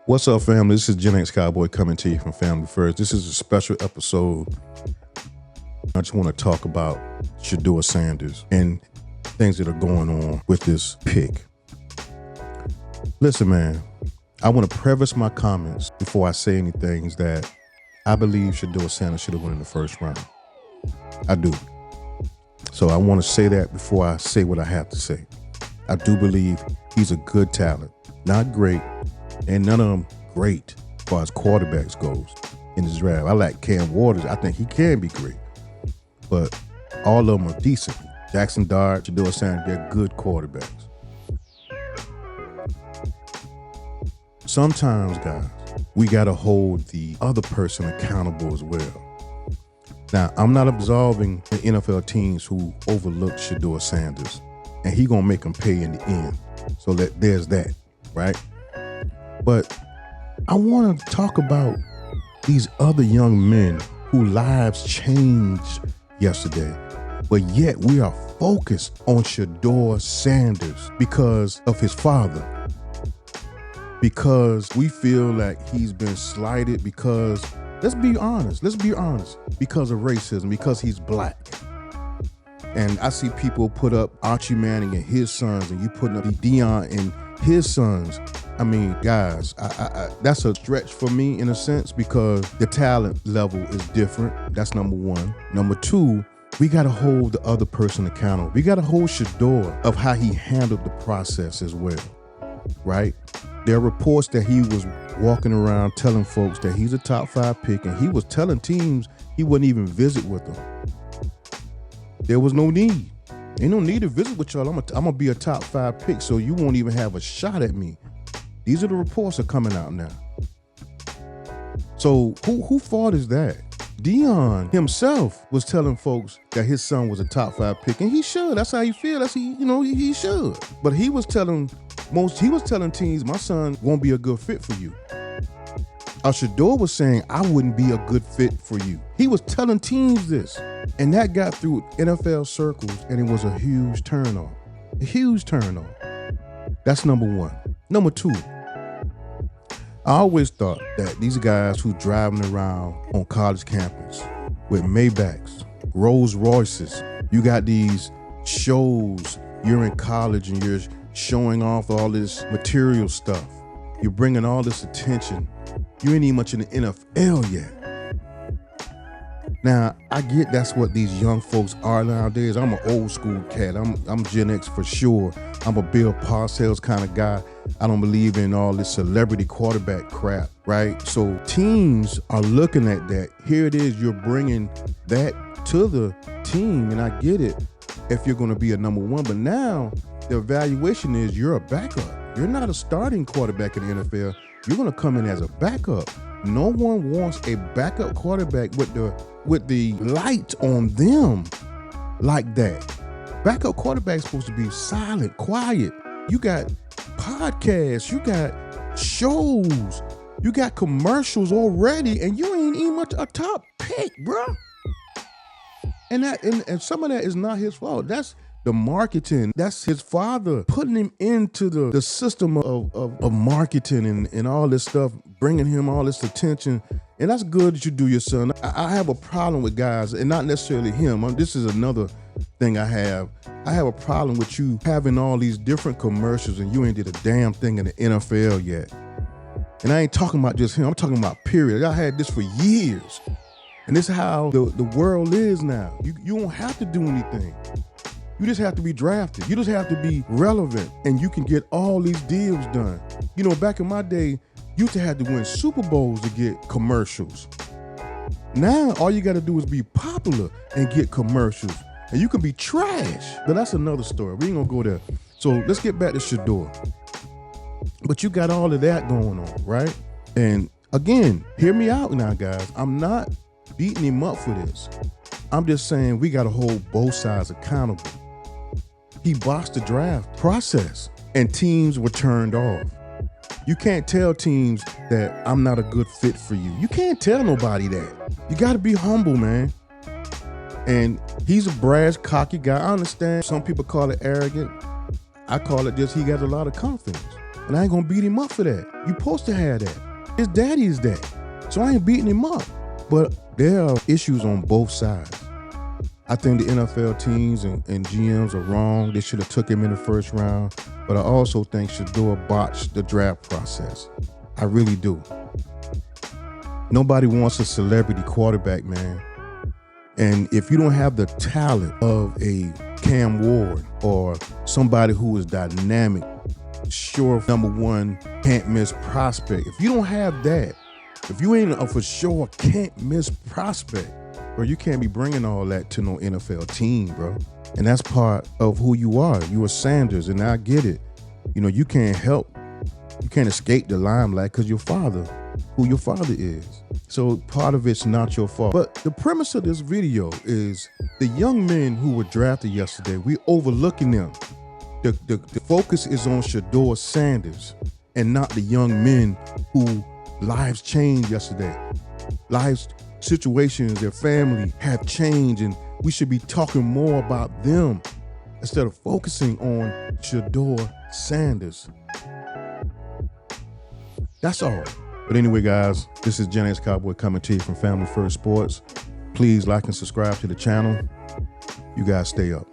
What's up, family? This is Gen X Cowboy coming to you from Family First. This is a special episode. I just want to talk about Shedeur Sanders and things that are going on with this pick. Listen, man, I want to preface my comments before I say anything is that I believe Shedeur Sanders should have won in the first round. I do. So I want to say that before I say what I have to say. I do believe he's a good talent, not great, and none of them great as far as quarterbacks goes in this draft. I like Cam Waters. I think he can be great, but all of them are decent. Jackson Dart, Shedeur Sanders, they're good quarterbacks. Sometimes, guys, we got to hold the other person accountable as well. Now, I'm not absolving the NFL teams who overlooked Shedeur Sanders, and he gonna make them pay in the end. So there's that, right? But I want to talk about these other young men whose lives changed yesterday, but yet we are focused on Shedeur Sanders because of his father. Because we feel like he's been slighted because, let's be honest, because of racism, because he's black. And I see people put up Archie Manning and his sons, and you putting up Deion and his sons. I mean, guys, I that's a stretch for me in a sense because the talent level is different. That's number one. Number two, we got to hold the other person accountable. We got to hold Shedeur of how he handled the process as well, right? There are reports that he was walking around telling folks that he's a top 5 pick, and he was telling teams he wouldn't even visit with them. There was no need. Ain't no need to visit with y'all. I'm gonna be a top 5 pick, so you won't even have a shot at me. These are the reports that are coming out now. So who fault is that? Deion himself was telling folks that his son was a top 5 pick, and he should. That's how he feel. He should. But he was telling teams, my son won't be a good fit for you. Shedeur was saying, I wouldn't be a good fit for you. He was telling teams this. And that got through NFL circles, and it was a huge turnoff. A huge turnoff. That's number one. Number two, I always thought that these guys who driving around on college campus with Maybachs, Rolls Royces, you got these shows, you're in college and you're showing off all this material stuff. You're bringing all this attention. You ain't even much in the NFL yet. Now, I get that's what these young folks are nowadays. I'm an old school cat. I'm Gen X for sure. I'm a Bill Parcells kind of guy. I don't believe in all this celebrity quarterback crap, right? So teams are looking at that. Here it is, you're bringing that to the team, and I get it if you're going to be a number one. But now the evaluation is you're a backup. You're not a starting quarterback in the NFL. You're going to come in as a backup. No one wants a backup quarterback with the light on them like that. Backup quarterback's supposed to be silent, quiet. You got podcasts, you got shows, you got commercials already, and you ain't even much a top pick, bro. And some of that is not his fault. That's the marketing. That's his father putting him into the system of marketing and all this stuff, bringing him all this attention. And that's good that you do your son. I have a problem with guys, and not necessarily him. This is another thing I have. I have a problem with you having all these different commercials and you ain't did a damn thing in the NFL yet. And I ain't talking about just him. I'm talking about period. I had this for years. And this is how the world is now. You don't have to do anything. You just have to be drafted. You just have to be relevant, and you can get all these deals done. You know, back in my day, you used to have to win Super Bowls to get commercials. Now, all you got to do is be popular and get commercials, and you can be trash. But that's another story. We ain't gonna go there. So let's get back to Shedeur. But you got all of that going on, right? And again, hear me out now, guys. I'm not beating him up for this. I'm just saying we got to hold both sides accountable. He boxed the draft process, and teams were turned off. You can't tell teams that I'm not a good fit for you. You can't tell nobody that. You got to be humble, man. And he's a brash, cocky guy. I understand some people call it arrogant. I call it just he got a lot of confidence. And I ain't gonna beat him up for that. You supposed to have that. His daddy is that. So I ain't beating him up. But there are issues on both sides. I think the NFL teams and GMs are wrong. They should have took him in the first round. But I also think Shedeur botched the draft process. I really do. Nobody wants a celebrity quarterback, man. And if you don't have the talent of a Cam Ward or somebody who is dynamic, sure number one, can't miss prospect. If you don't have that, if you ain't a for sure can't miss prospect, bro, you can't be bringing all that to no NFL team, bro. And that's part of who you are. You are Sanders, and I get it. You know, you can't escape the limelight because your father, who your father is. So part of it's not your fault. But the premise of this video is the young men who were drafted yesterday, we overlooking them. The focus is on Shedeur Sanders and not the young men who lives changed yesterday. Lives, situations, their family have changed, and we should be talking more about them instead of focusing on Shedeur Sanders. That's all. But anyway, guys, this is Gen X Cowboy coming to you from Family First Sports. Please like and subscribe to the channel. You guys stay up.